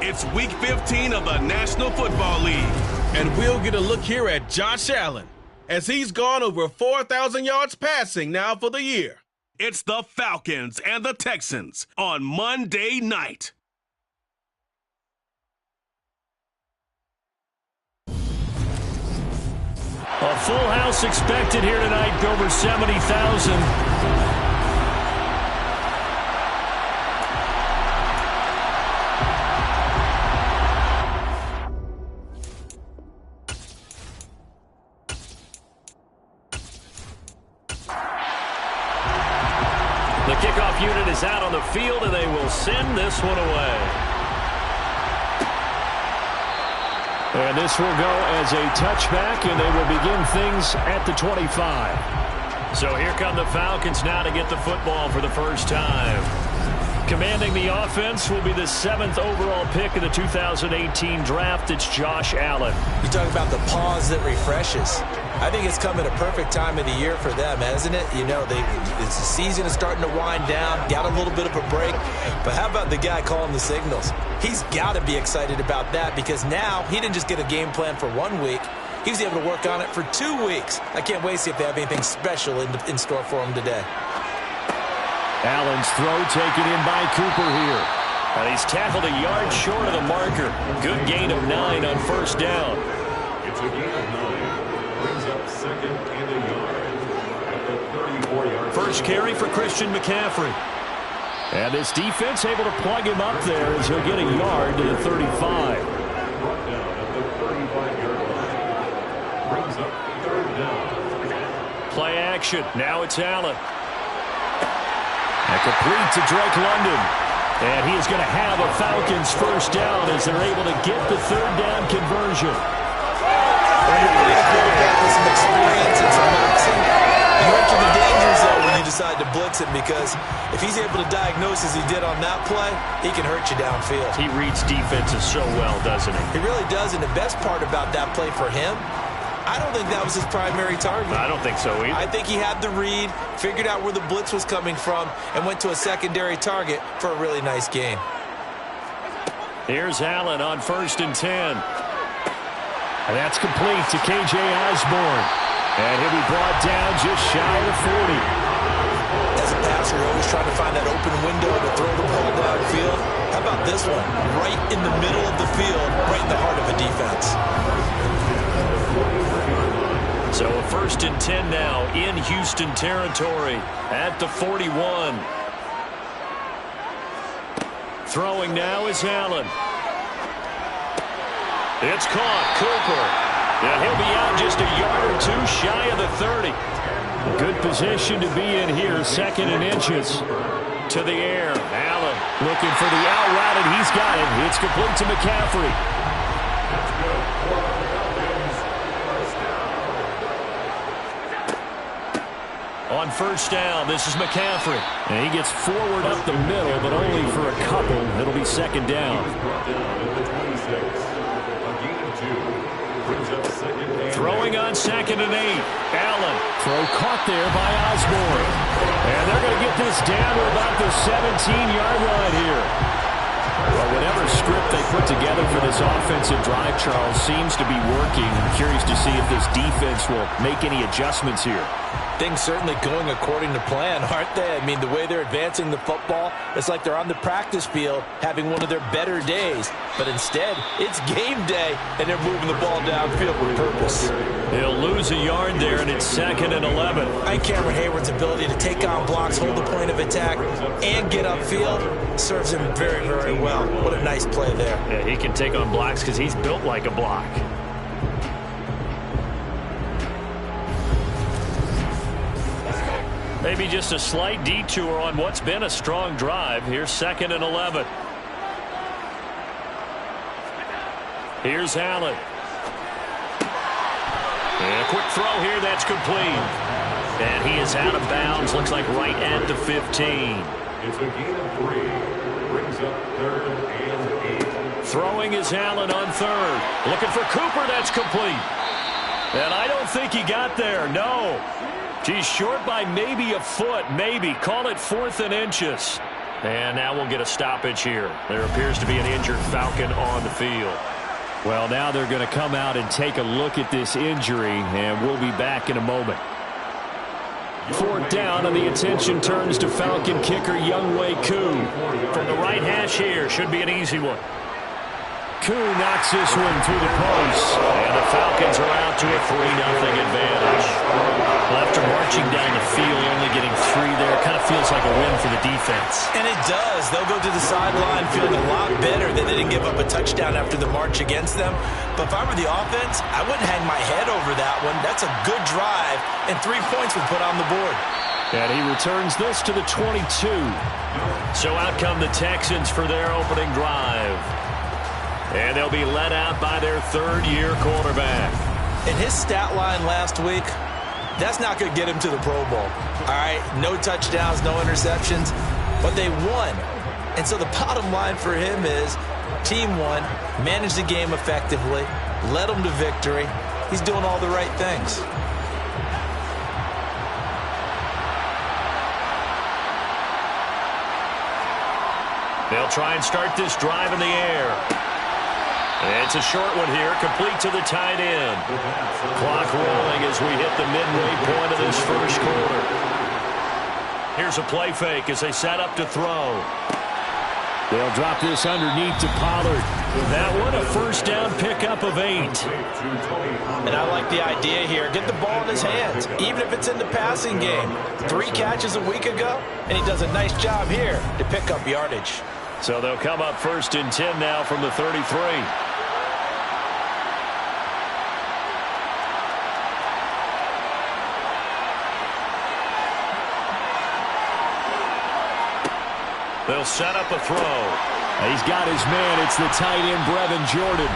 It's Week 15 of the National Football League. And we'll get a look here at Josh Allen, as he's gone over 4,000 yards passing now for the year. It's the Falcons and the Texans on Monday night. A full house expected here tonight, over 70,000. The kickoff unit is out on the field, and they will send this one away. And this will go as a touchback, and they will begin things at the 25. So here come the Falcons now to get the football for the first time. Commanding the offense will be the 7th overall pick of the 2018 draft. It's Josh Allen. You talk about the pause that refreshes. I think it's come at a perfect time of the year for them, hasn't it? You know, the season is starting to wind down, got a little bit of a break. But how about the guy calling the signals? He's got to be excited about that, because now he didn't just get a game plan for 1 week. He was able to work on it for 2 weeks. I can't wait to see if they have anything special in store for him today. Allen's throw taken in by Cooper here. And he's tackled a yard short of the marker. Good gain of 9 on first down. It's a gain of 9. Brings up 2nd and a yard at the 34-yard. First carry for Christian McCaffrey. And this defense able to plug him up there as he'll get a yard to the 35. Brought down at the 35-yard line. Brings up 3rd down. Play action. Now it's Allen. And complete to Drake London. And he is going to have a Falcons first down as they're able to get the 3rd down conversion. When you're putting a quarterback with some experience and some boxing, you enter the danger zone when you decide to blitz him, because if he's able to diagnose as he did on that play, he can hurt you downfield. He reads defenses so well, doesn't he? He really does, and the best part about that play for him, I don't think that was his primary target. I don't think so either. I think he had the read, figured out where the blitz was coming from, and went to a secondary target for a really nice gain. Here's Allen on 1st and 10. And that's complete to K.J. Osborne. And he'll be brought down just shy of 40. As a passer, you're always trying to find that open window to throw the ball downfield. How about this one? Right in the middle of the field, right in the heart of a defense. So a 1st and 10 now in Houston territory at the 41. Throwing now is Allen. It's caught. Cooper. And he'll be out just a yard or 2 shy of the 30. Good position to be in here. 2nd and inches. To the air. Allen looking for the out route, and he's got it. It's complete to McCaffrey. On 1st down, this is McCaffrey. And he gets forward up the middle, but only for a couple. It'll be 2nd down. Throwing on 2nd and 8. Allen. Throw caught there by Osborne. And they're going to get this down to about the 17-yard line here. Well, whatever script they put together for this offensive drive, Charles, seems to be working. I'm curious to see if this defense will make any adjustments here. Things certainly going according to plan, aren't they? I mean, the way they're advancing the football, it's like they're on the practice field having one of their better days. But instead, it's game day, and they're moving the ball downfield with purpose. They'll lose a yard there, and it's 2nd and 11. I think Cameron Hayward's ability to take on blocks, hold the point of attack, and get upfield serves him very, very well. What a nice play there. Yeah, he can take on blocks because he's built like a block. Maybe just a slight detour on what's been a strong drive. Here's 2nd and 11. Here's Allen. And a quick throw here, that's complete. And he is out of bounds, looks like right at the 15. It's a gain of 3. Brings up 3rd and 8. Throwing is Allen on 3rd. Looking for Cooper, that's complete. And I don't think he got there, no. He's short by maybe a foot, maybe. Call it 4th and inches. And now we'll get a stoppage here. There appears to be an injured Falcon on the field. Well, now they're going to come out and take a look at this injury, and we'll be back in a moment. Fourth down, and the attention turns to Falcon kicker Younghoe Koo. From the right hash here, should be an easy one. Koo knocks this one through the post, and the Falcons are out to a 3-0 advantage. Well, after marching down the field, only getting 3 there, kind of feels like a win for the defense. And it does. They'll go to the sideline feeling a lot better that they didn't give up a touchdown after the march against them. But if I were the offense, I wouldn't hang my head over that one. That's a good drive, and 3 points would put on the board. And he returns this to the 22. So out come the Texans for their opening drive. And they'll be led out by their third-year quarterback. In his stat line last week, that's not going to get him to the Pro Bowl. All right, no touchdowns, no interceptions, but they won. And so the bottom line for him is team won, managed the game effectively, led them to victory. He's doing all the right things. They'll try and start this drive in the air. And it's a short one here, complete to the tight end. Clock rolling as we hit the midway point of this first quarter. Here's a play fake as they set up to throw. They'll drop this underneath to Pollard. That one, a first down pickup of 8. And I like the idea here. Get the ball in his hands, even if it's in the passing game. 3 catches a week ago, and he does a nice job here to pick up yardage. So they'll come up 1st and 10 now from the 33. They'll set up a throw. He's got his man. It's the tight end, Brevin Jordan.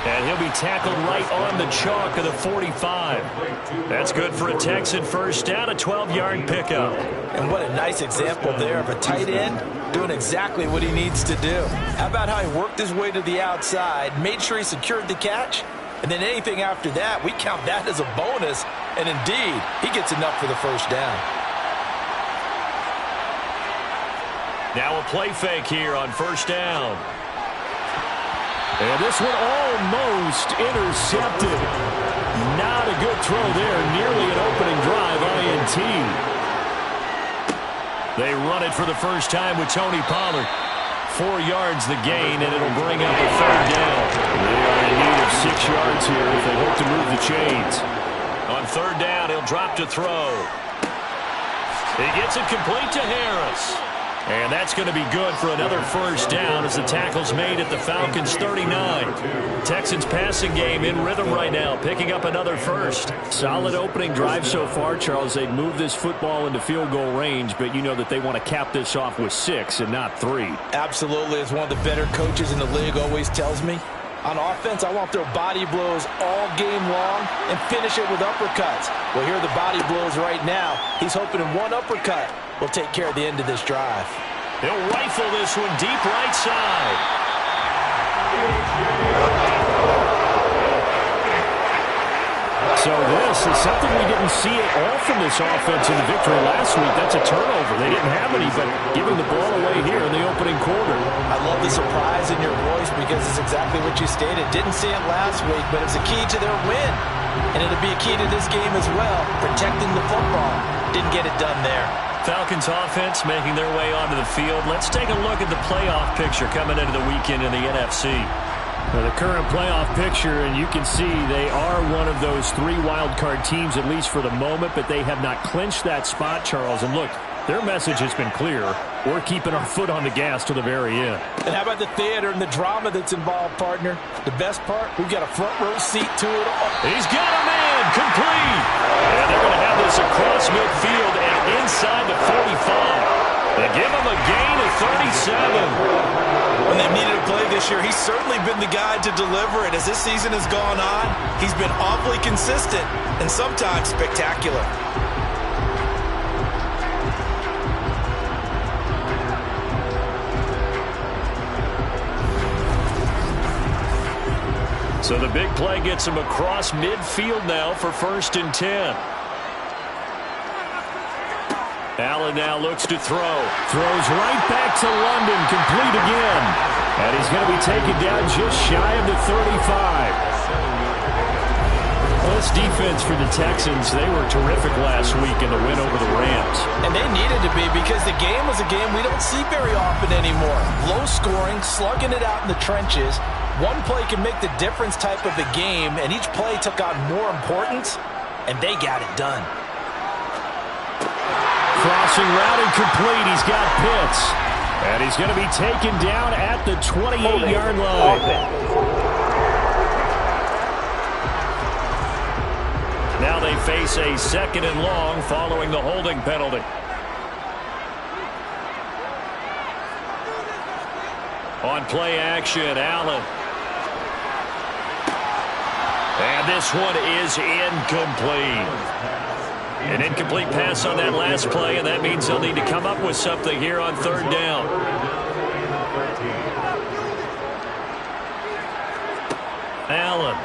And he'll be tackled right on the chalk of the 45. That's good for a Texan first down, a 12-yard pickup. And what a nice example there of a tight end doing exactly what he needs to do. How about how he worked his way to the outside, made sure he secured the catch, and then anything after that, we count that as a bonus. And indeed, he gets enough for the first down. Now a play fake here on first down. And this one almost intercepted. Not a good throw there. Nearly an opening drive, INT. They run it for the first time with Tony Pollard. 4 yards the gain, and it'll bring up a third down. They are in need of 6 yards here if they hope to move the chains. On third down, he'll drop to throw. He gets it complete to Harris. And that's going to be good for another first down as the tackle's made at the Falcons' 39. Texans passing game in rhythm right now, picking up another first. Solid opening drive so far, Charles. They've moved this football into field goal range, but you know that they want to cap this off with 6 and not 3. Absolutely. As one of the better coaches in the league always tells me, on offense, I want their body blows all game long and finish it with uppercuts. Well, here are the body blows right now. He's hoping in one uppercut will take care of the end of this drive. He'll rifle this one deep right side. So this is something we didn't see at all from this offense in the victory last week. That's a turnover. They didn't have any, but giving the ball away here in the opening quarter. I love the surprise in your voice because it's exactly what you stated. Didn't see it last week, but it's a key to their win. And it'll be a key to this game as well, protecting the football. Didn't get it done there. Falcons offense making their way onto the field. Let's take a look at the playoff picture coming into the weekend in the NFC. Now the current playoff picture, and you can see they are one of those 3 wild card teams, at least for the moment, but they have not clinched that spot, Charles. And look, their message has been clear. We're keeping our foot on the gas to the very end. And how about the theater and the drama that's involved, partner? The best part, we've got a front row seat to it all. He's got a man, complete. And they're going to have this across midfield and inside the 45. They give him a gain of 37. When they've needed a play this year, he's certainly been the guy to deliver it. As this season has gone on, he's been awfully consistent and sometimes spectacular. So the big play gets him across midfield now for 1st and 10. Allen now looks to throw. Throws right back to London, complete again. And he's going to be taken down just shy of the 35. Well, this defense for the Texans, they were terrific last week in the win over the Rams. And they needed to be because the game was a game we don't see very often anymore. Low scoring, slugging it out in the trenches. One play can make the difference type of a game, and each play took on more importance, and they got it done. Crossing route incomplete. He's got Pitts. And he's going to be taken down at the 28-yard line. Now they face a 2nd and long following the holding penalty. On play action, Allen. And this one is incomplete. An incomplete pass on that last play, and that means they'll need to come up with something here on 3rd down. Allen.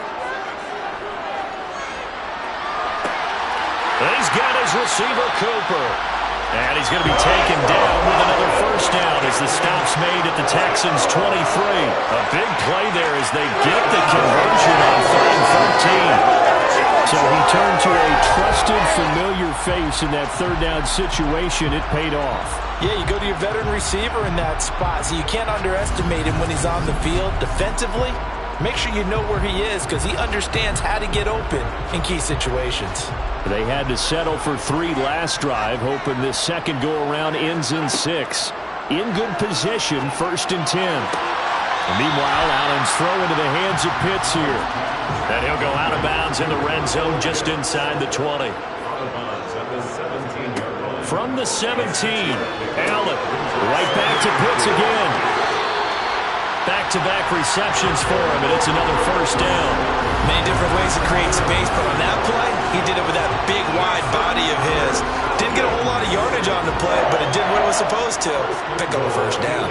He's got his receiver, Cooper. And he's going to be taken down with another 1st down as the stop's made at the Texans' 23. A big play there as they get the conversion on 3rd and 13. So he turned to a trusted, familiar face in that 3rd down situation. It paid off. Yeah, you go to your veteran receiver in that spot, so you can't underestimate him when he's on the field defensively. Make sure you know where he is because he understands how to get open in key situations. They had to settle for 3 last drive, hoping this second go-around ends in 6. In good position, 1st and 10. And meanwhile, Allen's throw into the hands of Pitts here. And he'll go out of bounds in the red zone just inside the 20. From the 17, Allen right back to Pitts again. Back-to-back receptions for him, and it's another 1st down. Many different ways to create space, but on that play, he did it with that big, wide body of his. Didn't get a whole lot of yardage on the play, but it did what it was supposed to. Pick up a 1st down.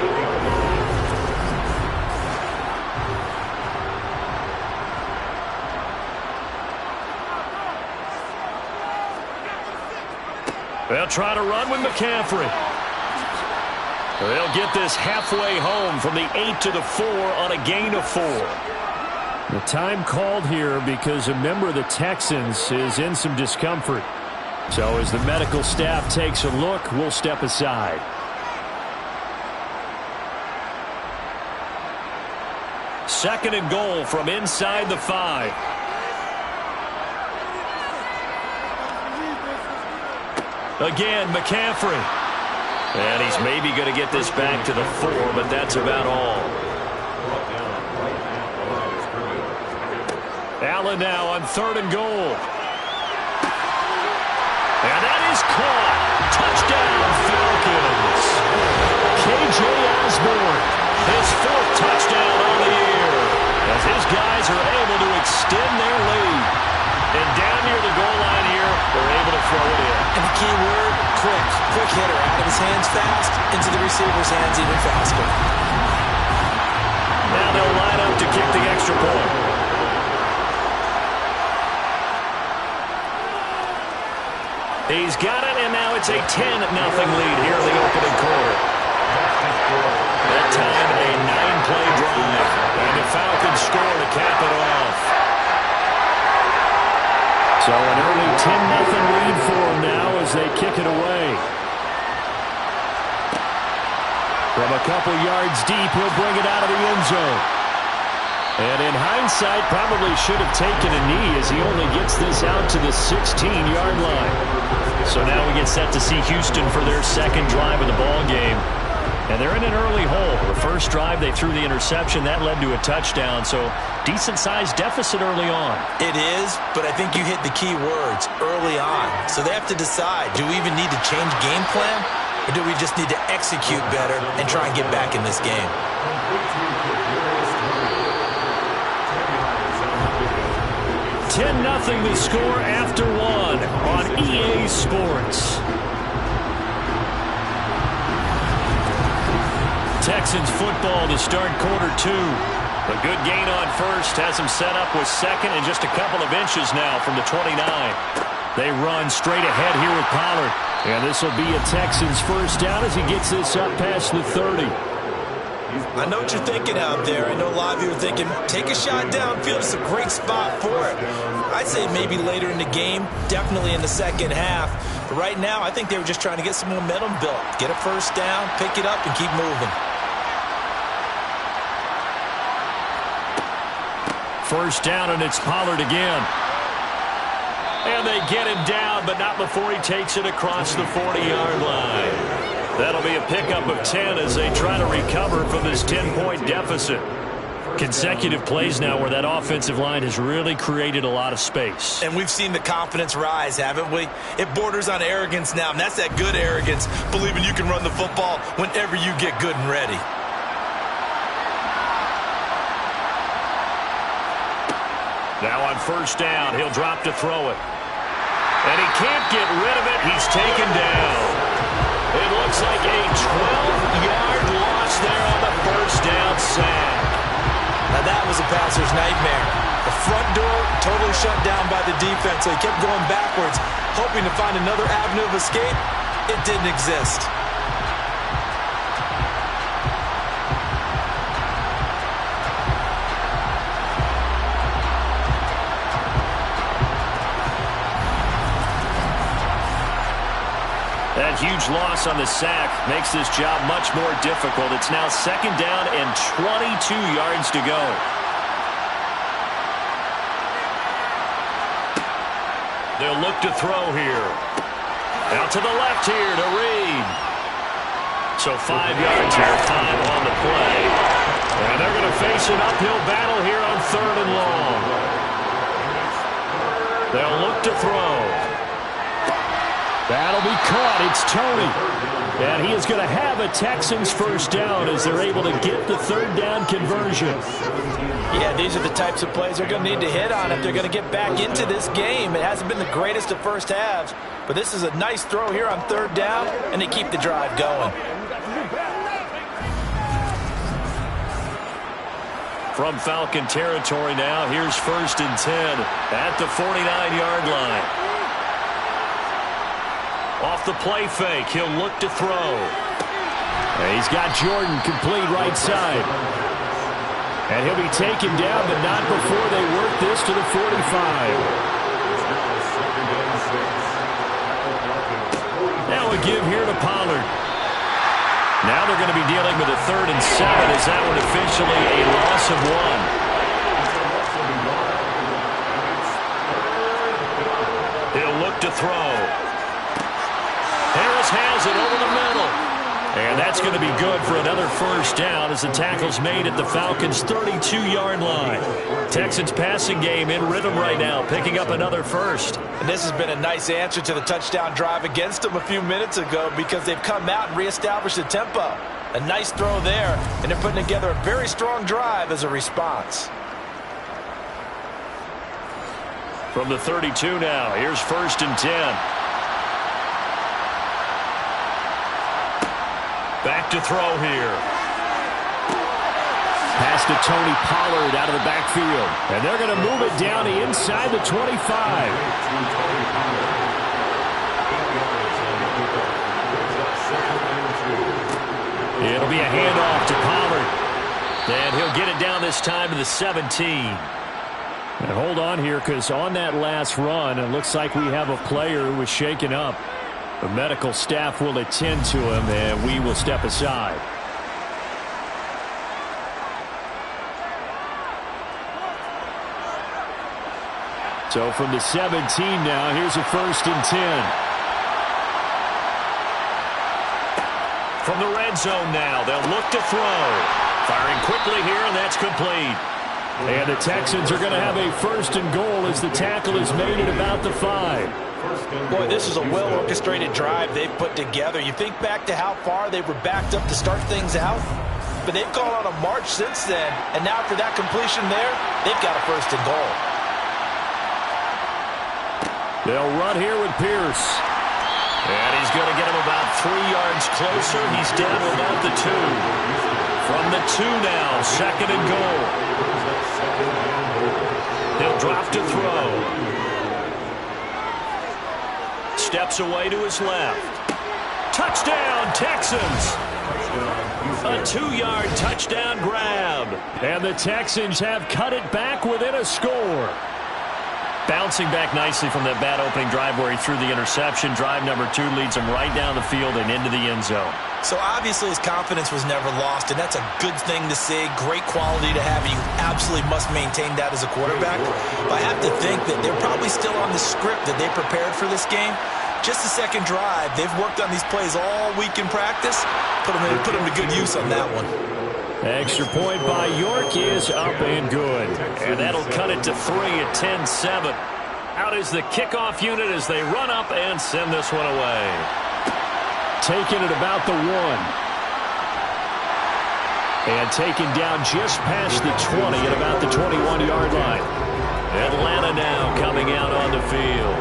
They'll try to run with McCaffrey. They'll get this halfway home from the 8 to the 4 on a gain of 4. The time called here because a member of the Texans is in some discomfort. So as the medical staff takes a look, we'll step aside. Second and goal from inside the 5. Again, McCaffrey. And he's maybe going to get this back to the 4, but that's about all. Allen now on 3rd and goal. And that is caught. Touchdown, Falcons. K.J. Osborne, his 4th touchdown on the year, as his guys are able to extend their lead. And down near the goal line here, they're able to throw it in. And the key word, quick. Quick hitter. Out of his hands fast, into the receiver's hands even faster. Now they'll line up to kick the extra point. He's got it, and now it's a 10-0 lead here in the opening quarter. That time, a 9-play drive. And the Falcons score to cap it off. So an early 10-0 lead for them now as they kick it away. From a couple yards deep, he'll bring it out of the end zone. And in hindsight, probably should have taken a knee as he only gets this out to the 16-yard line. So now we get set to see Houston for their 2nd drive of the ball game. And they're in an early hole. The first drive, they threw the interception. That led to a touchdown. So decent-sized deficit early on. It is, but I think you hit the key words, early on. So they have to decide, do we even need to change game plan? Or do we just need to execute better and try and get back in this game? 10-0 the score after 1 on EA Sports. Texans football to start quarter 2. A good gain on first has him set up with 2nd and just a couple of inches now from the 29. They run straight ahead here with Pollard. And this will be a Texans first down as he gets this up past the 30. I know what you're thinking out there. I know a lot of you are thinking, take a shot downfield. It's a great spot for it. I'd say maybe later in the game, definitely in the second half. But right now, I think they were just trying to get some momentum built. Get a first down, pick it up, and keep moving. First down, and it's Pollard again. And they get him down, but not before he takes it across the 40-yard line. That'll be a pickup of 10 as they try to recover from this 10-point deficit. Consecutive plays now where that offensive line has really created a lot of space. And we've seen the confidence rise, haven't we? It borders on arrogance now, and that's that good arrogance, believing you can run the football whenever you get good and ready. Now on first down, he'll drop to throw it. And he can't get rid of it. He's taken down. It looks like a 12-yard loss there on the first down sack. Now that was a passer's nightmare. The front door totally shut down by the defense, so he kept going backwards, hoping to find another avenue of escape. It didn't exist. That huge loss on the sack makes this job much more difficult. It's now second down and 22 yards to go. They'll look to throw here. Out to the left here to Reed. So 5 yards here, 5 on the play. And they're going to face an uphill battle here on third and long. They'll look to throw. That'll be caught. It's Tony. And he is going to have a Texans first down as they're able to get the third down conversion. Yeah, these are the types of plays they're going to need to hit on if they're going to get back into this game. It hasn't been the greatest of first halves, but this is a nice throw here on third down, and they keep the drive going. From Falcon territory now, here's first and 10 at the 49-yard line. Off the play fake, he'll look to throw. And he's got Jordan complete right side. And he'll be taken down, but not before they work this to the 45. Now a give here to Pollard. Now they're going to be dealing with a 3rd and 7 as that one officially a loss of 1. He'll look to throw. Harris has it over the middle. And that's going to be good for another first down as the tackle's made at the Falcons' 32-yard line. Texans passing game in rhythm right now, picking up another first. And this has been a nice answer to the touchdown drive against them a few minutes ago because they've come out and reestablished the tempo. A nice throw there, and they're putting together a very strong drive as a response. From the 32 now, here's first and 10. Back to throw here. Pass to Tony Pollard out of the backfield. And they're going to move it down to inside the 25. It'll be a handoff to Pollard. And he'll get it down this time to the 17. And hold on here because on that last run, it looks like we have a player who was shaken up. The medical staff will attend to him, and we will step aside. So from the 17 now, here's a first and 10. From the red zone now, they'll look to throw. Firing quickly here, and that's complete. And the Texans are going to have a first and goal as the tackle is made at about the 5. Boy, this is a well-orchestrated drive they've put together. You think back to how far they were backed up to start things out, but they've gone on a march since then, and now after that completion there, they've got a first and goal. They'll run here with Pierce. And he's going to get him about 3 yards closer. He's down to about the 2. From the 2 now, second and goal. He'll drop to throw. steps away to his left. Touchdown, Texans! A 2-yard touchdown grab. And the Texans have cut it back within a score. Bouncing back nicely from that bad opening drive where he threw the interception. Drive number 2 leads him right down the field and into the end zone. So obviously his confidence was never lost, and that's a good thing to see. Great quality to have. You absolutely must maintain that as a quarterback. But I have to think that they're probably still on the script that they prepared for this game. Just the second drive. They've worked on these plays all week in practice. Put them to good use on that one. Extra point by York is up and good. And that'll cut it to 3 at 10-7. Out is the kickoff unit as they run up and send this one away. Taking it about the 1. And taken down just past the 20 at about the 21-yard line. Atlanta now coming out on the field.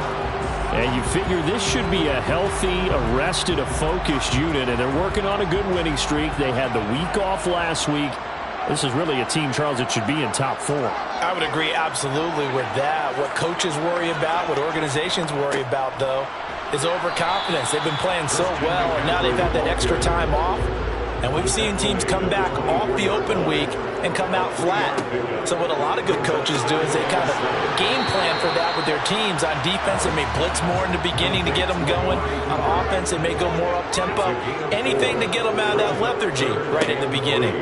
And you figure this should be a healthy, arrested, a focused unit, and they're working on a good winning streak. They had the week off last week. This is really a team, Charles, that should be in top 4. I would agree absolutely with that. What coaches worry about, what organizations worry about, though, is overconfidence. They've been playing so well, and now they've had that extra time off. And we've seen teams come back off the open week and come out flat. So what a lot of good coaches do is they kind of game plan for that with their teams. On defense, they may blitz more in the beginning to get them going. On offense, they may go more up-tempo. Anything to get them out of that lethargy right in the beginning.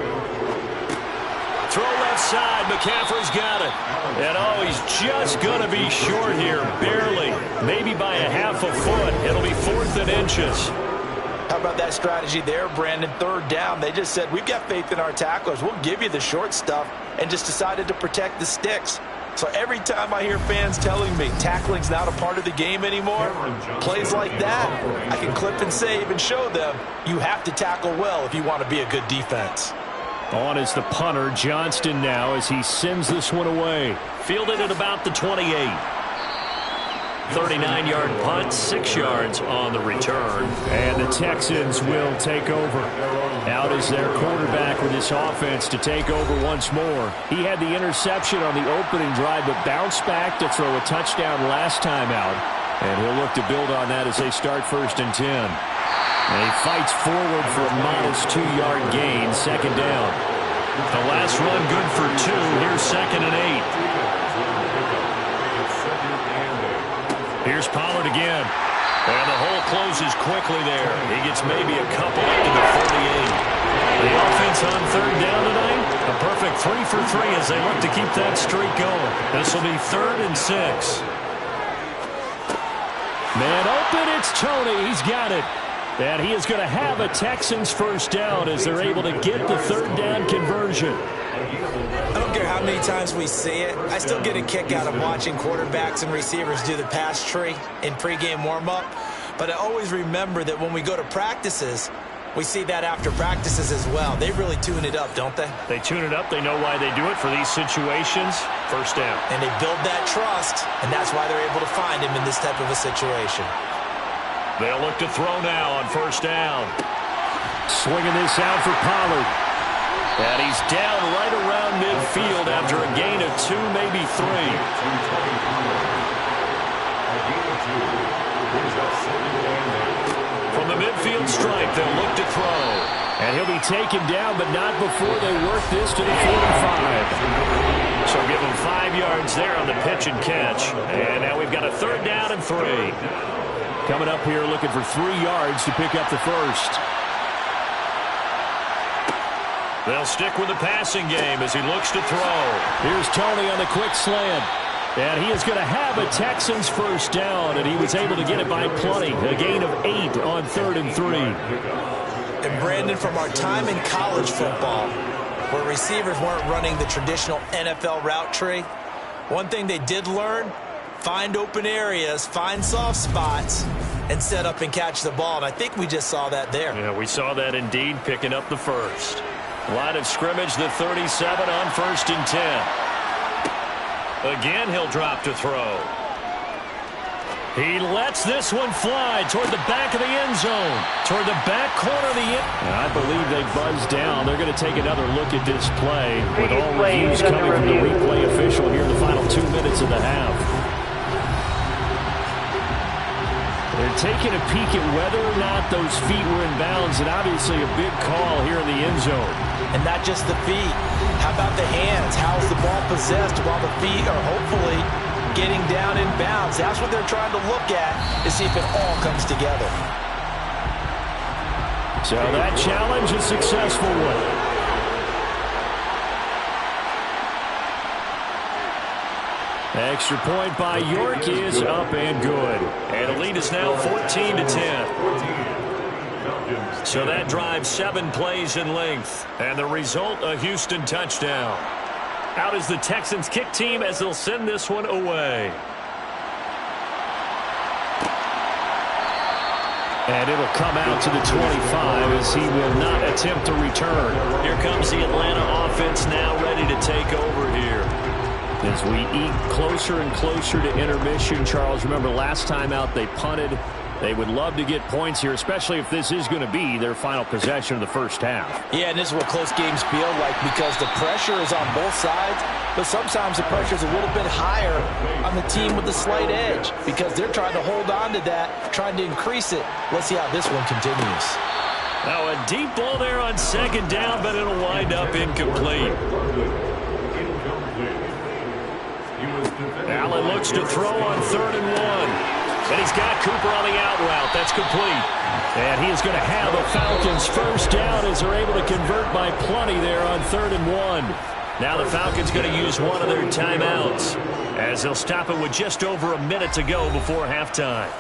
Throw left side. McCaffrey's got it. And, oh, he's just going to be short here. Barely. Maybe by a half a foot. It'll be 4th and inches. How about that strategy there, Brandon? 3rd down. They just said, we've got faith in our tacklers. We'll give you the short stuff, and just decided to protect the sticks. So every time I hear fans telling me tackling's not a part of the game anymore, plays like that, I can clip and save and show them you have to tackle well if you want to be a good defense. On is the punter, Johnston now, as he sends this one away. Fielded at about the 28. 39-yard punt, 6 yards on the return. And the Texans will take over. Out is their quarterback with his offense to take over once more. He had the interception on the opening drive, but bounced back to throw a touchdown last time out. And he'll look to build on that as they start 1st and 10. And he fights forward for a modest 2-yard gain, 2nd down. The last run good for 2. Here's 2nd and 8. Here's Pollard again. And the hole closes quickly there. He gets maybe a couple up to the 48. The offense on 3rd down tonight. A perfect 3 for 3 as they look to keep that streak going. This will be 3rd and 6. Man open, it's Tony. He's got it. And he is going to have a Texans 1st down as they're able to get the 3rd down conversion. I don't care how many times we see it. I still get a kick out of watching quarterbacks and receivers do the pass tree in pregame warm-up. But I always remember that when we go to practices, we see that after practices as well. They really tune it up, don't they? They tune it up. They know why they do it for these situations. 1st down. And they build that trust, and that's why they're able to find him in this type of a situation. They'll look to throw now on 1st down. Swinging this out for Pollard. And he's down right around midfield after a gain of 2, maybe 3. From the midfield stripe, they'll look to throw. And he'll be taken down, but not before they work this to the 45. So give him 5 yards there on the pitch and catch. And now we've got a 3rd down and 3. Coming up here looking for 3 yards to pick up the 1st. They'll stick with the passing game as he looks to throw. Here's Tony on the quick slant. And he is going to have a Texans 1st down, and he was able to get it by plenty. A gain of 8 on 3rd and 3. And Brandon, from our time in college football, where receivers weren't running the traditional NFL route tree, one thing they did learn, find open areas, find soft spots, and set up and catch the ball. And I think we just saw that there. Yeah, we saw that indeed, picking up the 1st. Line of scrimmage, the 37 on 1st and 10. Again, he'll drop to throw. He lets this one fly toward the back of the end zone. Toward the back corner of the end. And I believe they buzzed down. They're going to take another look at this play with all reviews coming from the replay official here in the final 2 minutes of the half. They're taking a peek at whether or not those feet were in bounds, and obviously a big call here in the end zone. And not just the feet. How about the hands? How's the ball possessed while the feet are hopefully getting down in bounds? That's what they're trying to look at to see if it all comes together. So that challenge is a successful one. Extra point by York is up and good. And the lead is now 14-10. So that drive 7 plays in length. And the result, a Houston touchdown. Out is the Texans kick team as they'll send this one away. And it'll come out to the 25 as he will not attempt to return. Here comes the Atlanta offense now ready to take over here. As we eat closer and closer to intermission, Charles, remember last time out they punted. They would love to get points here, especially if this is going to be their final possession of the first half. Yeah, and this is what close games feel like because the pressure is on both sides, but sometimes the pressure is a little bit higher on the team with the slight edge because they're trying to hold on to that, trying to increase it. Let's see how this one continues. Now a deep ball there on second down, but it'll wind up incomplete. Allen looks to throw on 3rd and 1. And he's got Cooper on the out route. That's complete. And he is going to have the Falcons first down as they're able to convert by plenty there on 3rd and 1. Now the Falcons going to use one of their timeouts as they'll stop it with just over a minute to go before halftime.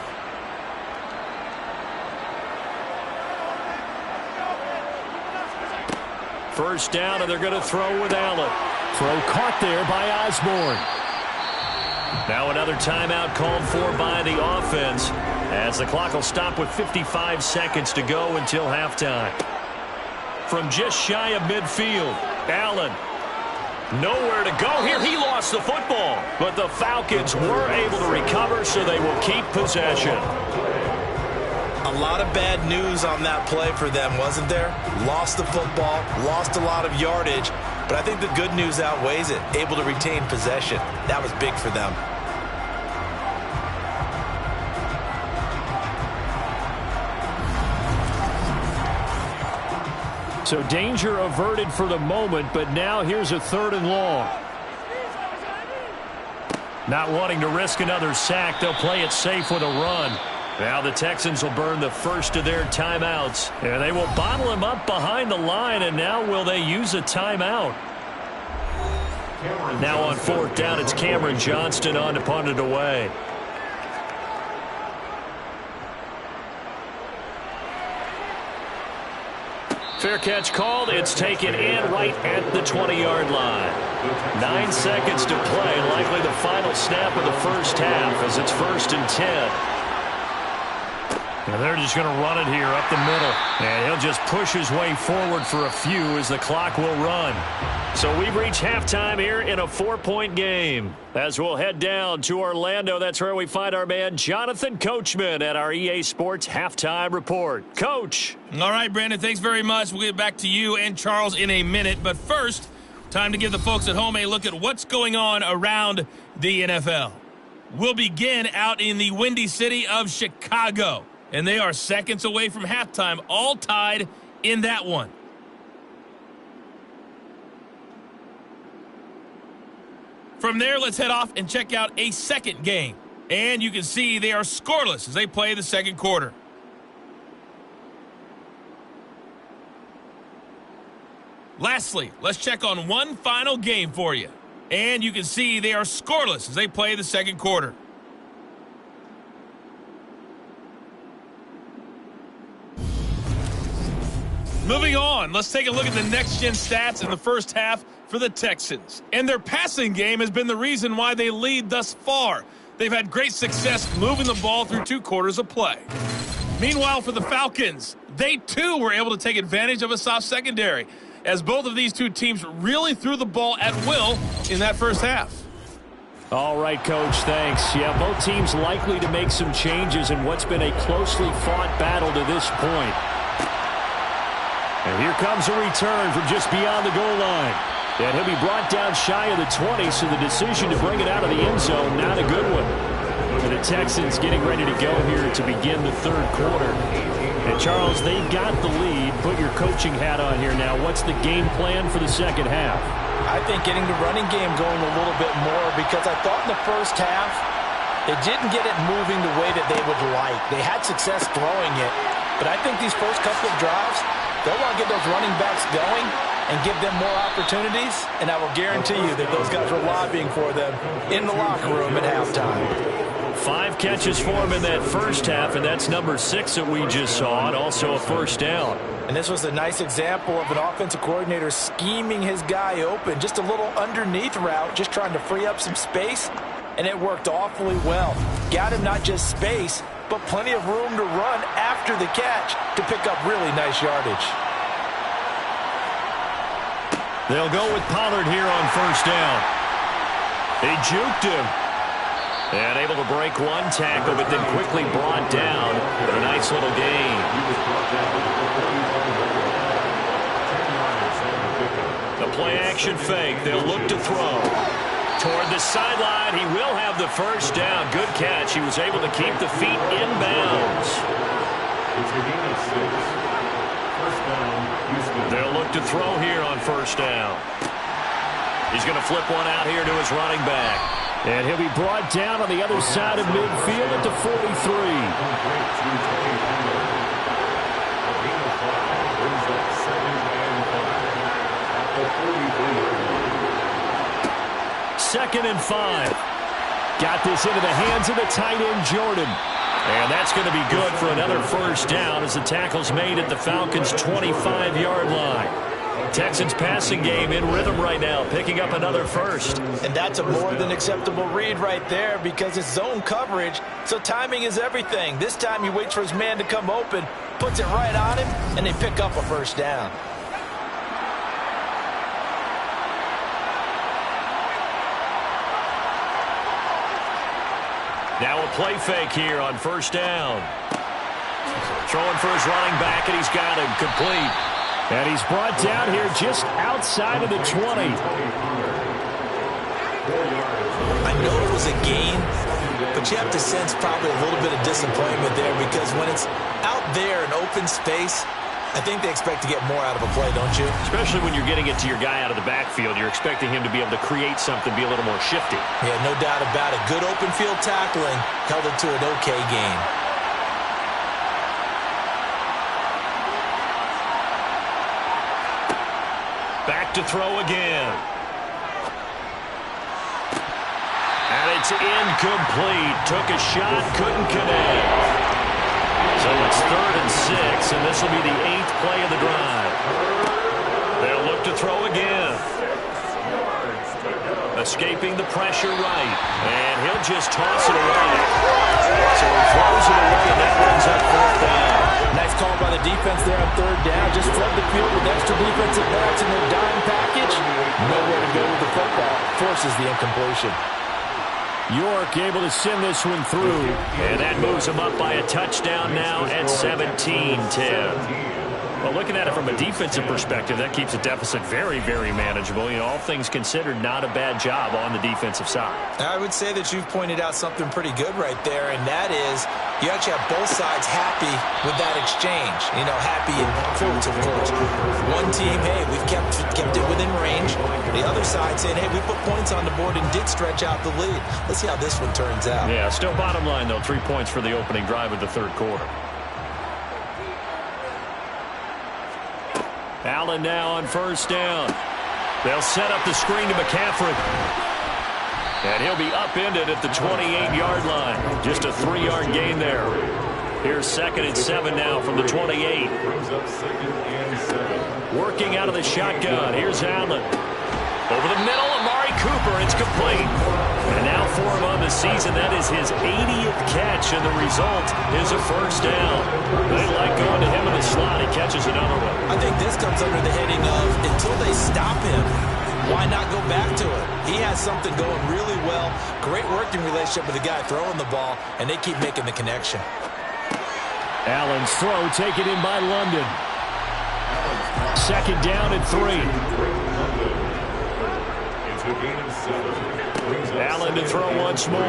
First down, and they're going to throw with Allen. Throw caught there by Osborne. Now another timeout called for by the offense as the clock will stop with 55 seconds to go until halftime. From just shy of midfield, Allen. Nowhere to go here. He lost the football, but the Falcons were able to recover, so they will keep possession. A lot of bad news on that play for them, wasn't there? Lost the football, lost a lot of yardage, but I think the good news outweighs it. Able to retain possession. That was big for them. So danger averted for the moment, but now here's a 3rd and long. Not wanting to risk another sack, they'll play it safe with a run. Now the Texans will burn the first of their timeouts. And they will bottle him up behind the line, and now will they use a timeout? Now on 4th down, it's Cameron Johnston on to punt it away. Fair catch called. It's taken in right at the 20-yard line. 9 seconds to play. Likely the final snap of the first half as it's 1st and 10. And they're just going to run it here up the middle. And he'll just push his way forward for a few as the clock will run. So we've reached halftime here in a 4-point game. As we'll head down to Orlando, that's where we find our man Jonathan Coachman at our EA Sports Halftime Report. Coach. All right, Brandon, thanks very much. We'll get back to you and Charles in a minute. But first, time to give the folks at home a look at what's going on around the NFL. We'll begin out in the Windy City of Chicago. And they are seconds away from halftime, all tied in that one. From there, let's head off and check out a second game. And you can see they are scoreless as they play the second quarter. Lastly, let's check on one final game for you. And you can see they are scoreless as they play the second quarter. Moving on, let's take a look at the next-gen stats in the first half for the Texans. And their passing game has been the reason why they lead thus far. They've had great success moving the ball through 2 quarters of play. Meanwhile, for the Falcons, they too were able to take advantage of a soft secondary, as both of these 2 teams really threw the ball at will in that first half. All right, Coach, thanks. Yeah, both teams likely to make some changes in what's been a closely fought battle to this point. And here comes a return from just beyond the goal line. And he'll be brought down shy of the 20, so the decision to bring it out of the end zone, not a good one. And the Texans getting ready to go here to begin the third quarter. And, Charles, they've got the lead. Put your coaching hat on here now. What's the game plan for the second half? I think getting the running game going a little bit more, because I thought in the first half they didn't get it moving the way that they would like. They had success throwing it, but I think these first couple of drives, they'll want to get those running backs going and give them more opportunities, and I will guarantee you that those guys were lobbying for them in the locker room at halftime. 5 catches for him in that first half, and that's number 6 that we just saw, and also a first down. And this was a nice example of an offensive coordinator scheming his guy open. Just a little underneath route, just trying to free up some space, and it worked awfully well. Got him not just space, but plenty of room to run after the catch to pick up really nice yardage. They'll go with Pollard here on first down. He juked him. And able to break one tackle, but then quickly brought down. But a nice little gain. The play-action fake. They'll look to throw. Toward the sideline. He will have the first down. Good catch. He was able to keep the feet in bounds. It's a gain of 6. First down, Houston. They'll look to throw here on first down. He's going to flip one out here to his running back. And he'll be brought down on the other side of midfield at the 43. Second and 5. Got this into the hands of the tight end, Jordan. And that's going to be good for another first down as the tackle's made at the Falcons' 25-yard line. Texans passing game in rhythm right now, picking up another first. And that's a more than acceptable read right there, because it's zone coverage, so timing is everything. This time he waits for his man to come open, puts it right on him, and they pick up a first down. Now a play fake here on first down. Throwing for his running back, and he's got him complete. And he's brought down here just outside of the 20. I know it was a gain, but you have to sense probably a little bit of disappointment there, because when it's out there in open space, I think they expect to get more out of a play, don't you? Especially when you're getting it to your guy out of the backfield. You're expecting him to be able to create something, be a little more shifty. Yeah, no doubt about it. Good open field tackling held it to an okay gain. Back to throw again. And it's incomplete. Took a shot, couldn't connect. So it's 3rd and 6, and this will be the 8th play of the drive. They'll look to throw again. Escaping the pressure right. And he'll just toss it away. So he throws it away, and that brings up 4th down. Nice call by the defense there on 3rd down. Just flood the field with extra defensive backs in their dime package. Nowhere to go with the football. Forces the incompletion. York able to send this one through. And that moves him up by a touchdown now at 17-10. Well, looking at it from a defensive perspective, that keeps the deficit very, very manageable. You know, all things considered, not a bad job on the defensive side. I would say that you've pointed out something pretty good right there, and that is you actually have both sides happy with that exchange. You know, happy in quotes, of course. One team, hey, we've kept it within range. The other side saying, hey, we put points on the board and did stretch out the lead. Let's see how this one turns out. Yeah, still bottom line, though, 3 points for the opening drive of the third quarter. Allen now on first down. They'll set up the screen to McCaffrey. And he'll be upended at the 28-yard line. Just a 3-yard gain there. Here's 2nd and 7 now from the 28. Working out of the shotgun. Here's Allen. Over the middle, Amari Cooper. It's complete. And now for him on the season, that is his 80th catch, and the result is a first down. They like going to him in the slot. He catches another one. I think this comes under the heading of until they stop him, why not go back to it? He has something going really well. Great working relationship with the guy throwing the ball, and they keep making the connection. Allen's throw taken in by London. 2nd down and 3. It's a gain of 7. Allen to throw once more.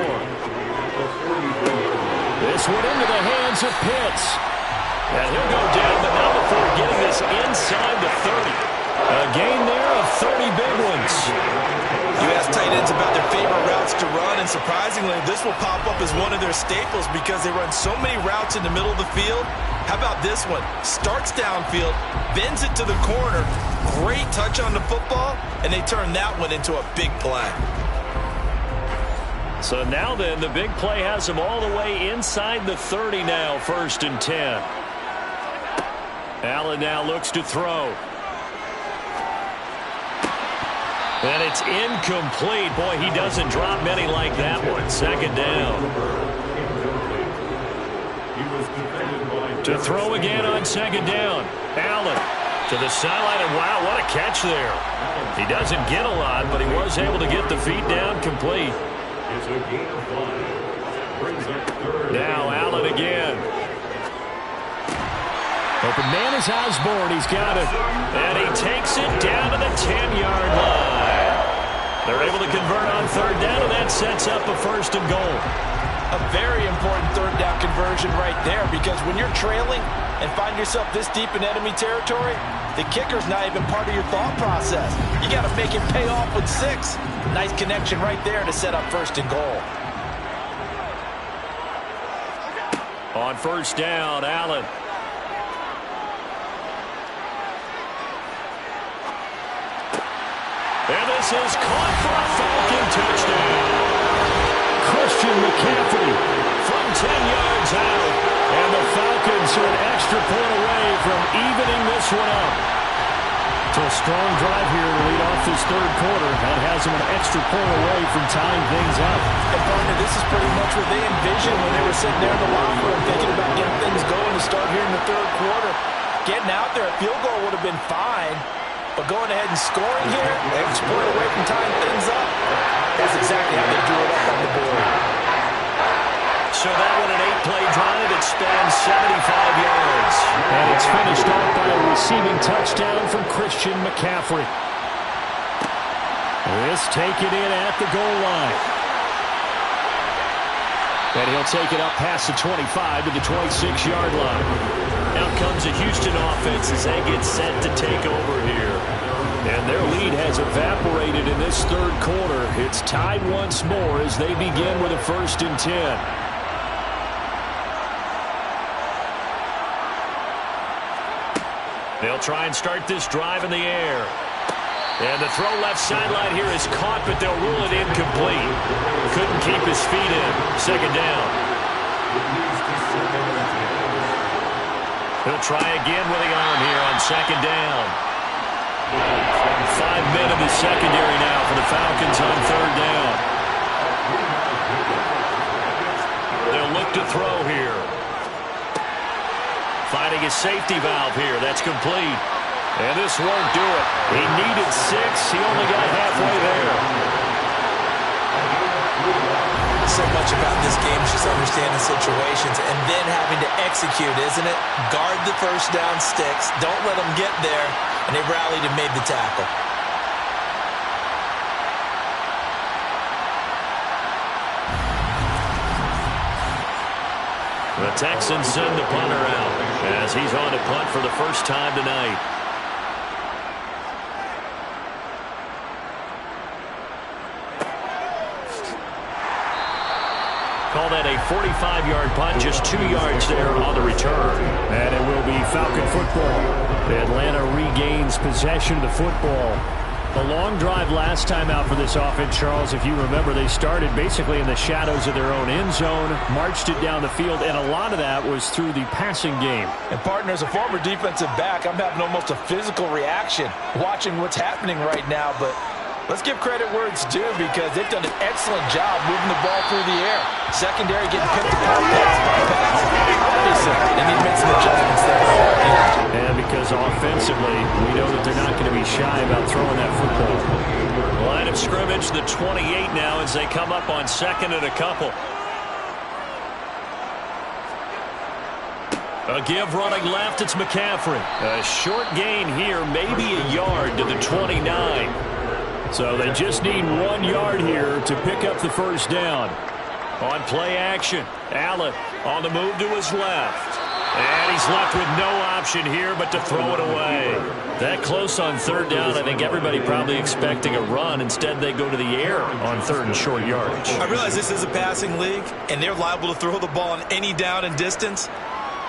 This one into the hands of Pitts. And he'll go down, but not before getting this inside the 30. A gain there of 30 big ones. You ask tight ends about their favorite routes to run, and surprisingly, this will pop up as one of their staples because they run so many routes in the middle of the field. How about this one? Starts downfield, bends it to the corner, great touch on the football, and they turn that one into a big play. So now then, the big play has them all the way inside the 30 now, 1st and 10. Allen now looks to throw. And it's incomplete. Boy, he doesn't drop many like that one. 2nd down. To throw again on 2nd down. Allen to the sideline, and wow, what a catch there. He doesn't get a lot, but he was able to get the feet down complete. Now Allen again. Open man is Osborne. He's got it. And he takes it down to the 10-yard line. They're able to convert on 3rd down, and that sets up a 1st and goal. A very important 3rd down conversion right there, because when you're trailing and find yourself this deep in enemy territory, the kicker's not even part of your thought process. You got to make him pay off with 6. Nice connection right there to set up 1st and goal. On 1st down, Allen. And this is caught for a Falcon touchdown. Christian McCaffrey from 10 yards out. And the Falcons are an extra point away from evening this one up. So a strong drive here to lead off this 3rd quarter. That has them an extra point away from tying things up. And partner, this is pretty much what they envisioned when they were sitting there in the locker room thinking about getting things going to start here in the 3rd quarter. Getting out there, a field goal would have been fine. But going ahead and scoring here, extra point away from tying things up, that's exactly how they drew it up on the board. So that one an 8-play drive. It spans 75 yards. And it's finished off by a receiving touchdown from Christian McCaffrey. This taken in at the goal line. And he'll take it up past the 25 to the 26-yard line. Now comes the Houston offense as they get set to take over here. And their lead has evaporated in this 3rd quarter. It's tied once more as they begin with a 1st and 10. They'll try and start this drive in the air. And the throw left sideline here is caught, but they'll rule it incomplete. Couldn't keep his feet in. 2nd down. He'll try again with the arm here on 2nd down. 5 men in the secondary now for the Falcons on 3rd down. They'll look to throw here. Finding a safety valve here. That's complete. And this won't do it. He needed 6. He only got halfway there. So much about this game is just understanding situations and then having to execute, isn't it? Guard the 1st down sticks. Don't let them get there. And they rallied and made the tackle. The Texans send the punter out as he's on to punt for the first time tonight. Call that a 45-yard punt, just 2 yards there on the return. And it will be Falcon football. Atlanta regains possession of the football. A long drive last time out for this offense, Charles. If you remember, they started basically in the shadows of their own end zone, marched it down the field, and a lot of that was through the passing game. And partner, as a former defensive back, I'm having almost a physical reaction watching what's happening right now. But let's give credit where it's due because they've done an excellent job moving the ball through the air. Secondary getting picked apart pass by pass. Obviously, they need to make some adjustments there. And because offensively, we know that they're not going to be shy about throwing that football. Line of scrimmage, the 28 now as they come up on 2nd and a couple. A give running left, it's McCaffrey. A short gain here, maybe a yard to the 29. So they just need 1 yard here to pick up the 1st down. On play action, Allen on the move to his left. And he's left with no option here but to throw it away. That close on third down, I think everybody probably expecting a run. Instead, they go to the air on third and short yardage. I realize this is a passing league, and they're liable to throw the ball on any down and distance.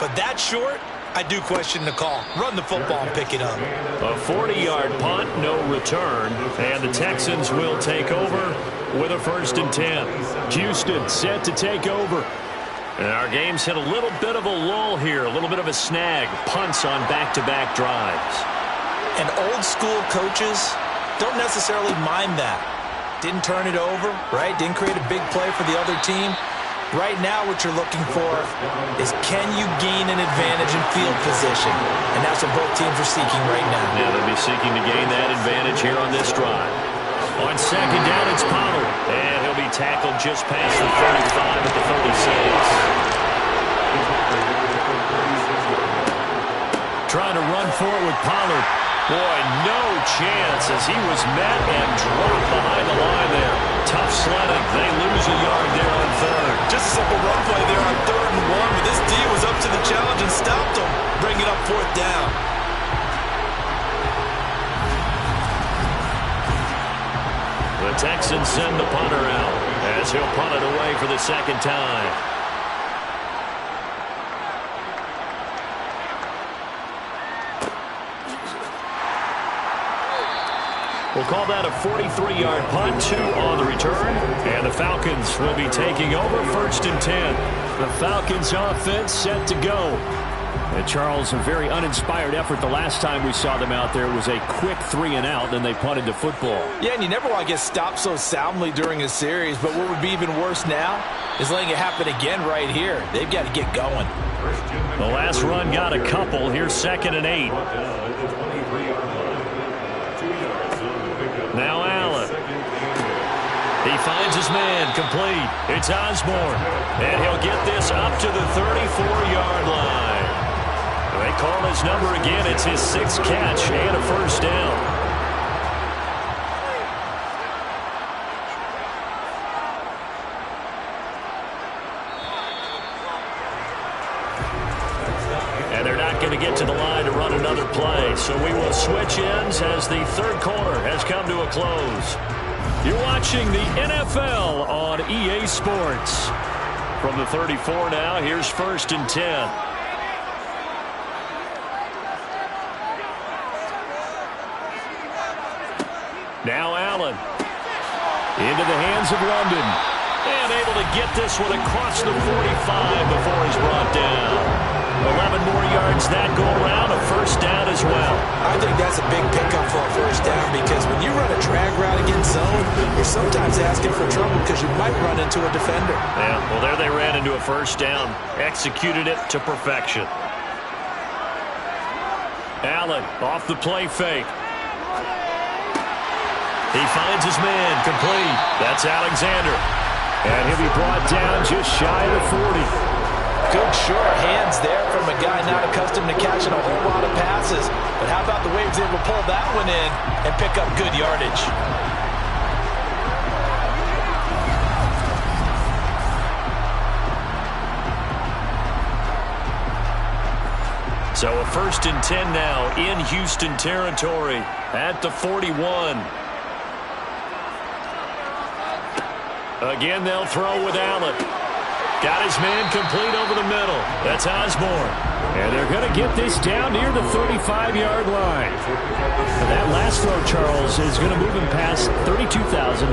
But that short, I do question the call. Run the football and pick it up. A 40-yard punt, no return. And the Texans will take over with a 1st and 10. Houston set to take over. And our game's hit a little bit of a lull here, a little bit of a snag. Punts on back-to-back drives. And old-school coaches don't necessarily mind that. Didn't turn it over, right? Didn't create a big play for the other team. Right now what you're looking for is can you gain an advantage in field position? And that's what both teams are seeking right now. Yeah, they'll be seeking to gain that advantage here on this drive. On 2nd down, it's Pollard. And he'll be tackled just past the 35 at the 36. Trying to run forward with Pollard. Boy, no chance as he was met and dropped behind the line there. Tough sledding. They lose a yard there on third. Just a simple run play there on 3rd and 1, but this D was up to the challenge and stopped him. Bring it up 4th down. The Texans send the punter out as he'll punt it away for the 2nd time. We'll call that a 43-yard punt, 2 on the return. And the Falcons will be taking over 1st and 10. The Falcons offense set to go. And Charles, a very uninspired effort the last time we saw them out there. It was a quick 3 and out, then they punted the football. Yeah, and you never want to get stopped so soundly during a series, but what would be even worse now is letting it happen again right here. They've got to get going. The last run got a couple. Here's 2nd and 8. Now Allen. He finds his man, complete. It's Osborne. And he'll get this up to the 34-yard line. They call his number again. It's his 6th catch and a 1st down. And they're not going to get to the line to run another play. So we will switch ends as the 3rd quarter has come to a close. You're watching the NFL on EA Sports. From the 34 now, here's 1st and 10. Now Allen. Into the hands of London. And able to get this one across the 45 before he's brought down. 11 more yards that go around, a 1st down as well. I think that's a big pickup for a 1st down because when you run a drag route against zone, you're sometimes asking for trouble because you might run into a defender. Yeah, well, there they ran into a 1st down. Executed it to perfection. Allen off the play fake. He finds his man, complete. That's Alexander. And he'll be brought down just shy of the 40. Good short hands there from a guy not accustomed to catching a whole lot of passes. But how about the way he was able to pull that one in and pick up good yardage? So a 1st and 10 now in Houston territory at the 41. Again, they'll throw with Allen. Got his man complete over the middle. That's Osborne. And they're going to get this down near the 35-yard line. That last throw, Charles, is going to move him past 32,942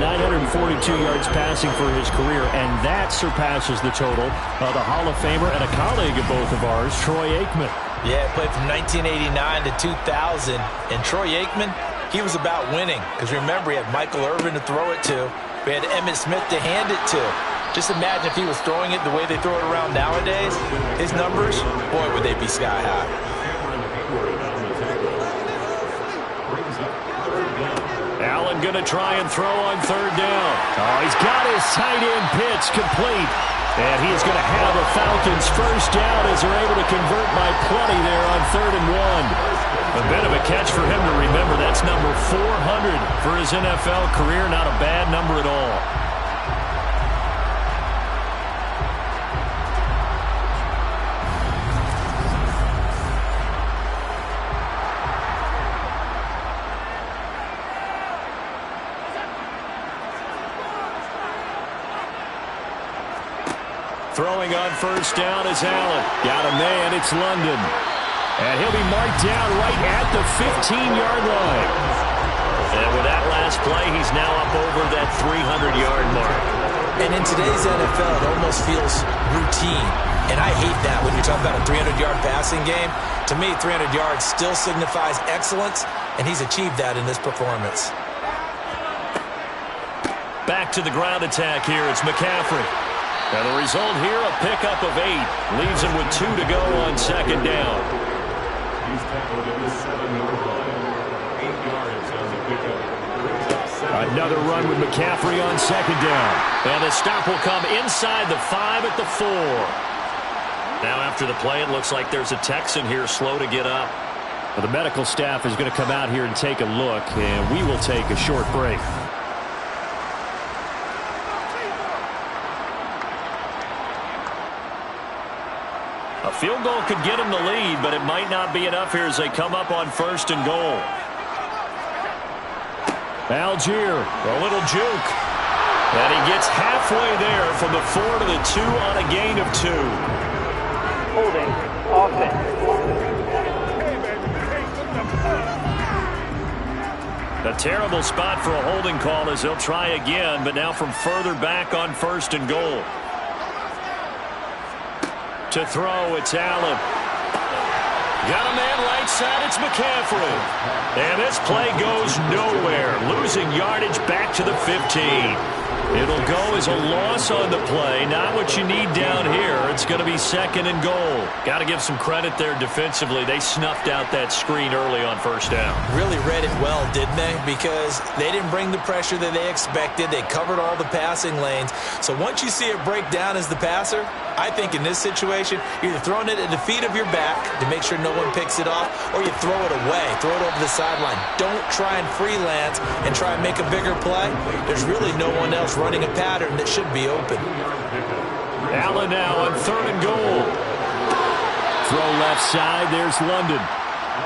yards passing for his career, and that surpasses the total of the Hall of Famer and a colleague of both of ours, Troy Aikman. Yeah, played from 1989 to 2000. And Troy Aikman, he was about winning. Because remember, he had Michael Irvin to throw it to. We had Emmitt Smith to hand it to. Just imagine if he was throwing it the way they throw it around nowadays. His numbers, boy, would they be sky high. Allen going to try and throw on 3rd down. Oh, he's got his tight end pitch complete. And he is going to have a Falcons 1st down as they're able to convert by plenty there on 3rd and 1. A bit of a catch for him to remember. That's number 400 for his NFL career. Not a bad number at all. Throwing on first down is Allen. Got a man, it's London. And he'll be marked down right at the 15-yard line. And with that last play, he's now up over that 300-yard mark. And in today's NFL, it almost feels routine. And I hate that when you're talking about a 300-yard passing game. To me, 300 yards still signifies excellence, and he's achieved that in this performance. Back to the ground attack here. It's McCaffrey. Now the result here, a pickup of 8. Leaves him with 2 to go on second down. He's tackled at the 7-yard line. 8 yards on the pickup. Another run with McCaffrey on second down. And the stop will come inside the 5 at the 4. Now after the play, it looks like there's a Texan here slow to get up. Well, the medical staff is going to come out here and take a look, and we will take a short break. A field goal could get him the lead, but it might not be enough here as they come up on first and goal. Algier, a little juke. And he gets halfway there from the 4 to the 2 on a gain of 2. Holding offense. A terrible spot for a holding call as they'll try again, but now from further back on first and goal. To throw, it's Allen. Got a man right side, it's McCaffrey. And this play goes nowhere. Losing yardage back to the 15. It'll go as a loss on the play. Not what you need down here. It's going to be second and goal. Got to give some credit there defensively. They snuffed out that screen early on first down. Really read it well, didn't they? Because they didn't bring the pressure that they expected. They covered all the passing lanes. So once you see it break down as the passer, I think in this situation, you're either throwing it at the feet of your back to make sure no one picks it off, or you throw it away, throw it over the sideline. Don't try and freelance and try and make a bigger play. There's really no one else running a pattern that should be open. Allen now on third and goal. Throw left side, there's London.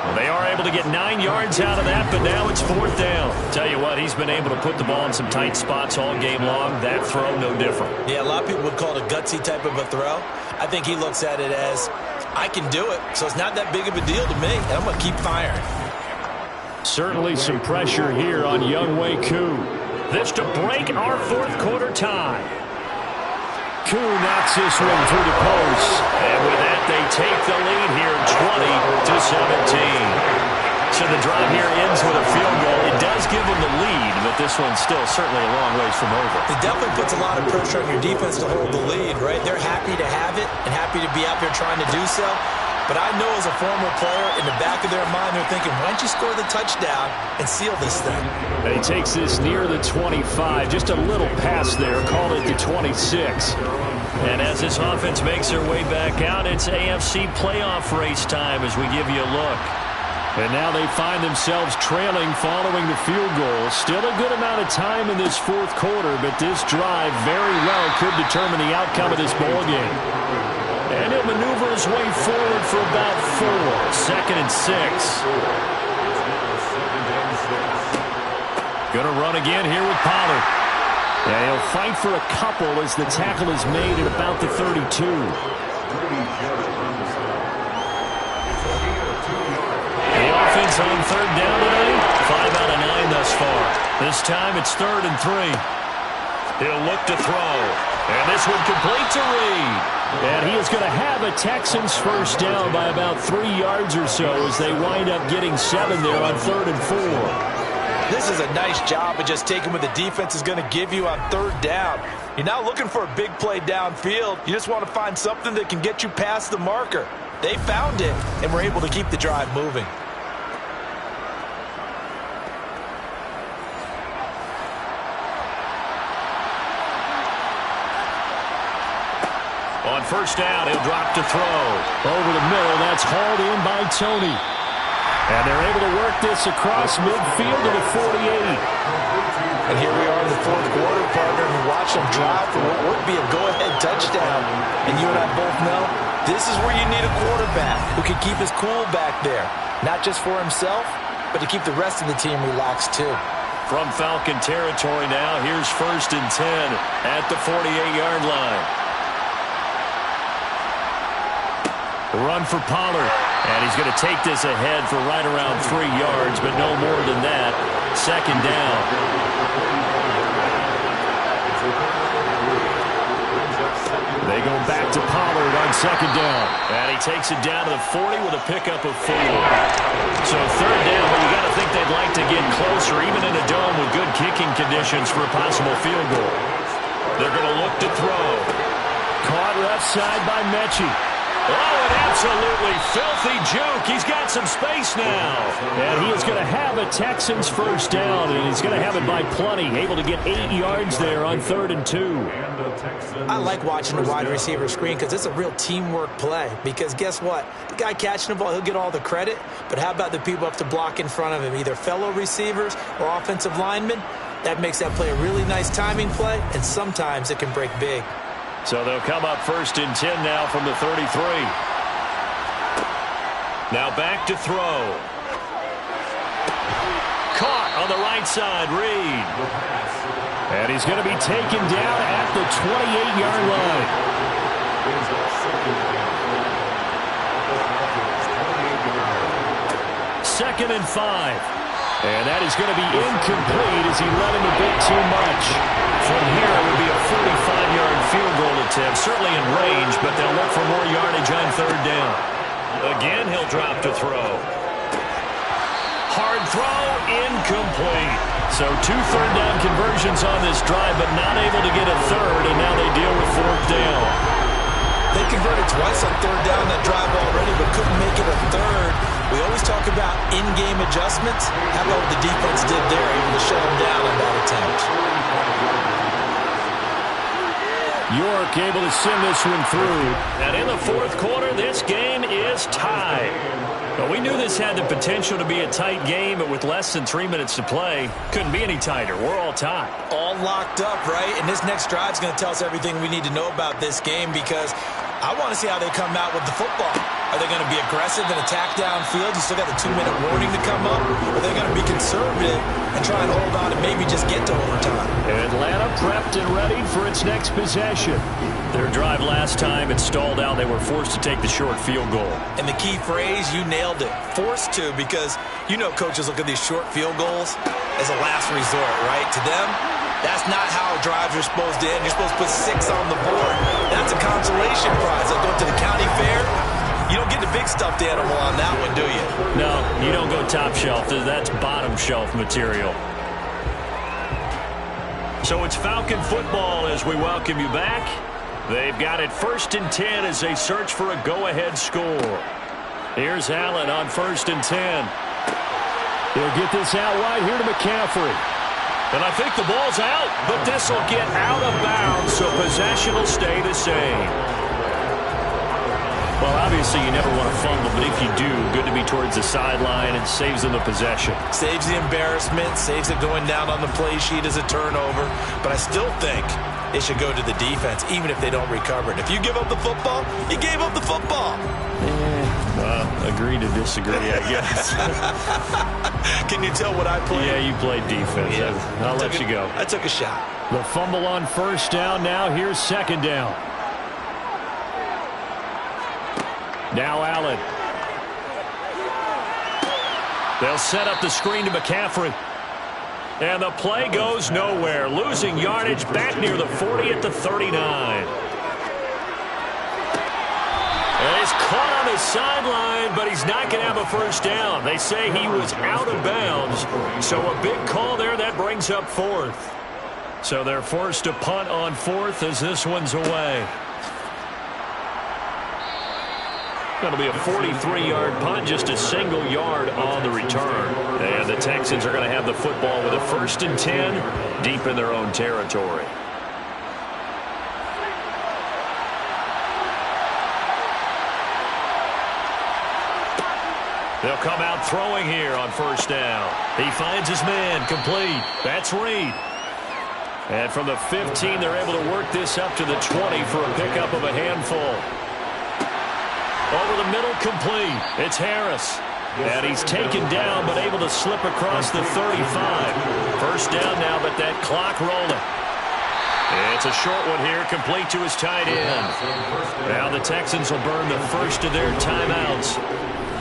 Well, they are able to get 9 yards out of that, but now it's fourth down. Tell you what, he's been able to put the ball in some tight spots all game long. That throw, no different. Yeah, a lot of people would call it a gutsy type of a throw. I think he looks at it as, I can do it, so it's not that big of a deal to me, and I'm going to keep firing. Certainly some pressure here on Younghoe Koo. This to break our fourth quarter tie. Koo knocks this one through the post. And with that, they take the lead here 20-17. So the drive here ends with a field goal. It does give them the lead, but this one's still certainly a long ways from over. It definitely puts a lot of pressure on your defense to hold the lead, right? They're happy to have it and happy to be out there trying to do so. But I know as a former player, in the back of their mind, they're thinking, why don't you score the touchdown and seal this thing? And he takes this near the 25. Just a little pass there. Call it the 26. And as this offense makes their way back out, it's AFC playoff race time as we give you a look. And now they find themselves trailing following the field goal. Still a good amount of time in this fourth quarter, but this drive very well could determine the outcome of this ballgame. And he'll maneuver his way forward for about 4. 2nd and 6. Going to run again here with Pollard. And he'll fight for a couple as the tackle is made at about the 32. The offense on third down tonight, 5 out of 9 thus far. This time it's 3rd and 3. He'll look to throw. And this one complete to Reed. And he is going to have a Texans first down by about 3 yards or so as they wind up getting 7 there on 3rd and 4. This is a nice job of just taking what the defense is going to give you on 3rd down. You're not looking for a big play downfield. You just want to find something that can get you past the marker. They found it and were able to keep the drive moving. On first down, he'll drop to throw. Over the middle, that's hauled in by Tony. And they're able to work this across midfield to the 48. And here we are in the fourth quarter, partner, and watch them drive for what would be a go-ahead touchdown. And you and I both know this is where you need a quarterback who can keep his cool back there. Not just for himself, but to keep the rest of the team relaxed too. From Falcon territory now, here's 1st and 10 at the 48-yard line. Run for Pollard. And he's going to take this ahead for right around 3 yards, but no more than that. Second down. They go back to Pollard on second down. And he takes it down to the 40 with a pickup of 4. So third down, but you got to think they'd like to get closer, even in a dome with good kicking conditions for a possible field goal. They're going to look to throw. Caught left side by Mechie. Oh, an absolutely filthy juke. He's got some space now. And he is going to have a Texans first down, and he's going to have it by plenty. Able to get 8 yards there on 3rd and 2. I like watching the wide receiver screen because it's a real teamwork play. Because guess what? The guy catching the ball, he'll get all the credit. But how about the people up to block in front of him, either fellow receivers or offensive linemen? That makes that play a really nice timing play, and sometimes it can break big. So they'll come up 1st and 10 now from the 33. Now back to throw. Caught on the right side, Reed. And he's going to be taken down at the 28-yard line. 2nd and 5. And that is going to be incomplete as he let him a bit too much. From here, it would be a 45-yard field goal attempt, certainly in range, but they'll look for more yardage on 3rd down. Again, he'll drop to throw. Hard throw, incomplete. So 2 third-down conversions on this drive, but not able to get a third, and now they deal with 4th down. They converted twice on 3rd down that drive already, but couldn't make it a third. We always talk about in-game adjustments. How about what the defense did there, able to shut them down on that attempt? York able to send this one through. And in the 4th quarter, this game is tied. But we knew this had the potential to be a tight game, but with less than 3 minutes to play, couldn't be any tighter. We're all tied. All locked up, right? And this next drive is going to tell us everything we need to know about this game because I want to see how they come out with the football. Are they going to be aggressive and attack downfield? You still got the 2-minute warning to come up. Or are they going to be conservative and try and hold on and maybe just get to overtime? Atlanta prepped and ready for its next possession. Their drive last time, it stalled out. They were forced to take the short field goal. And the key phrase, you nailed it. Forced to, because you know coaches look at these short field goals as a last resort, right? To them, that's not how drives are supposed to end. You're supposed to put 6 on the board. That's a consolation prize. They'll go to the county fair. You don't get the big stuffed animal on that one, do you? No, you don't go top shelf. That's bottom shelf material. So it's Falcon football as we welcome you back. They've got it 1st and 10 as they search for a go-ahead score. Here's Allen on 1st and 10. He'll get this out wide here to McCaffrey. And I think the ball's out, but this will get out of bounds, so possession will stay the same. Well, obviously you never want to fumble, but if you do, good to be towards the sideline and saves them the possession. Saves the embarrassment, saves it going down on the play sheet as a turnover, but I still think it should go to the defense, even if they don't recover it. If you give up the football, you gave up the football. Agree to disagree, I guess. Can you tell what I played? Yeah, you played defense. Yeah. I'll let you go. I took a shot. The fumble on 1st down. Now here's 2nd down. Now Allen. They'll set up the screen to McCaffrey. And the play goes nowhere. Losing yardage back near the 40 at the 39. And he's caught on the sideline, but he's not going to have a first down. They say he was out of bounds. So a big call there. That brings up 4th. So they're forced to punt on 4th as this one's away. Going to be a 43-yard punt, just a single yard on the return. And the Texans are going to have the football with a 1st and 10 deep in their own territory. They'll come out throwing here on 1st down. He finds his man, complete. That's Reed. And from the 15, they're able to work this up to the 20 for a pickup of a handful. Over the middle, complete. It's Harris. And he's taken down, but able to slip across the 35. 1st down now, but that clock rolling. It's a short one here, complete to his tight end. Now the Texans will burn the first of their timeouts,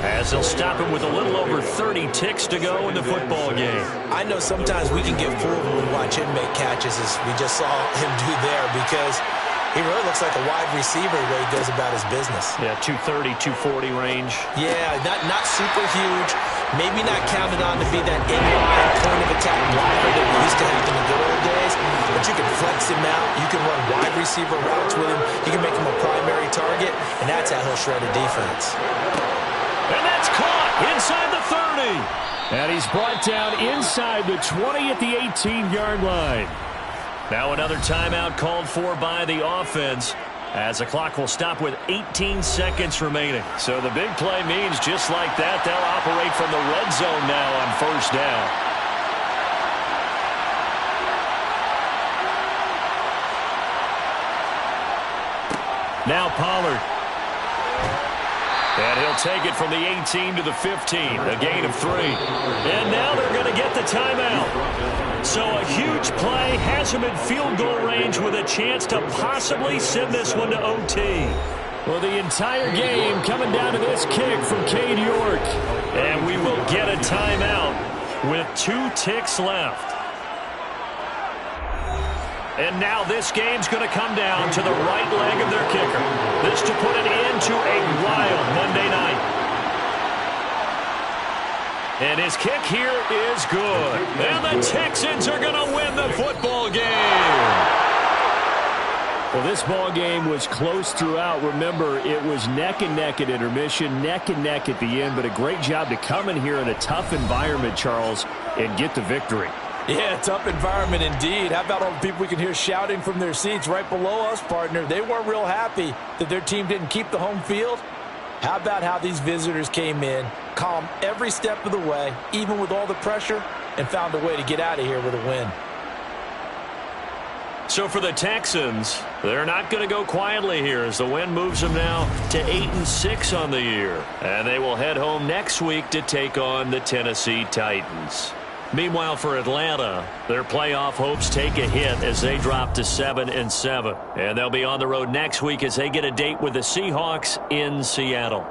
as they'll stop him with a little over 30 ticks to go in the football game. I know sometimes we can get fooled when we watch him make catches, as we just saw him do there, because he really looks like a wide receiver the way he goes about his business. Yeah, 230, 240 range. Yeah, not super huge. Maybe not counted on to be that in-line point-of-attack blocker that we used to have in the good old days. But you can flex him out. You can run wide receiver routes with him. You can make him a primary target, and that's how he'll shred a defense. And that's caught inside the 30. And he's brought down inside the 20 at the 18-yard line. Now another timeout called for by the offense, as the clock will stop with 18 seconds remaining. So the big play means just like that, they'll operate from the red zone now on first down. Now Pollard. And he'll take it from the 18 to the 15, a gain of 3. And now they're going to get the timeout. So a huge play has him in field goal range with a chance to possibly send this one to OT. Well, the entire game coming down to this kick from Cade York. And we will get a timeout with 2 ticks left. And now this game's going to come down to the right leg of their kicker. This to put an end to a wild Monday night. And his kick here is good. And the Texans are going to win the football game. Well, this ball game was close throughout. Remember, it was neck and neck at intermission, neck and neck at the end. But a great job to come in here in a tough environment, Charles, and get the victory. Yeah, tough environment indeed. How about all the people we can hear shouting from their seats right below us, partner? They weren't real happy that their team didn't keep the home field. How about how these visitors came in, calm every step of the way, even with all the pressure, and found a way to get out of here with a win. So for the Texans, they're not going to go quietly here as the win moves them now to 8-6 on the year. And they will head home next week to take on the Tennessee Titans. Meanwhile, for Atlanta, their playoff hopes take a hit as they drop to 7-7. And they'll be on the road next week as they get a date with the Seahawks in Seattle.